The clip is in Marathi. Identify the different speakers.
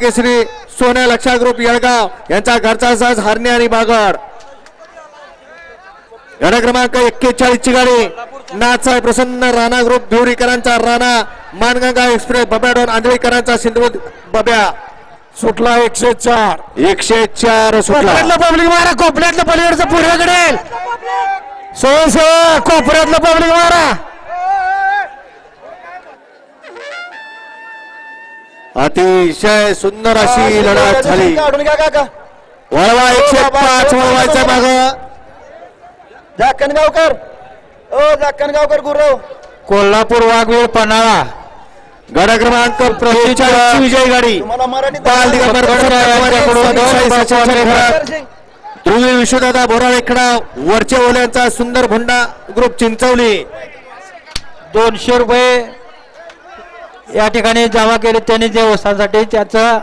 Speaker 1: केसरी सोन्या लक्षा ग्रुप येळगाव यांचा घरचा साज हरणे आणि बागड. गाडा क्रमांक 41 ची गाडी नाथसाहेब प्रसन्न राणा ग्रुप भिवरीकरांचा राणा मानगंगा एक्सप्रेस बब्याडोन आंधळीकरांचा सिंधू बब्या
Speaker 2: सुटला
Speaker 1: 104 सुटला.
Speaker 2: पब्लिक मारा कोपऱ्यातलं पलीकडचं पूर्वेकडे सोय कोपऱ्यातलं पब्लिक मारा.
Speaker 1: अतिशय सुंदर अशी लढत झाली. वळवा 105 वळवायचा माग
Speaker 3: जाकणगावकर जाकणगावकर गुरव
Speaker 2: कोल्हापूर वाघवीर पन्हाळा.
Speaker 1: गाडा क्रमांक 45 विजय गाडी
Speaker 3: तुम्हाला मराठी
Speaker 1: बाल दिगंबर ध्रुवी विश्वदादा बोराळे खडाव वरचे ओल्यांचा सुंदर भोंडा ग्रुप चिंचवली.
Speaker 2: 200 रुपये या ठिकाणी जमा केले त्यांनी देवस्थानासाठी त्याचं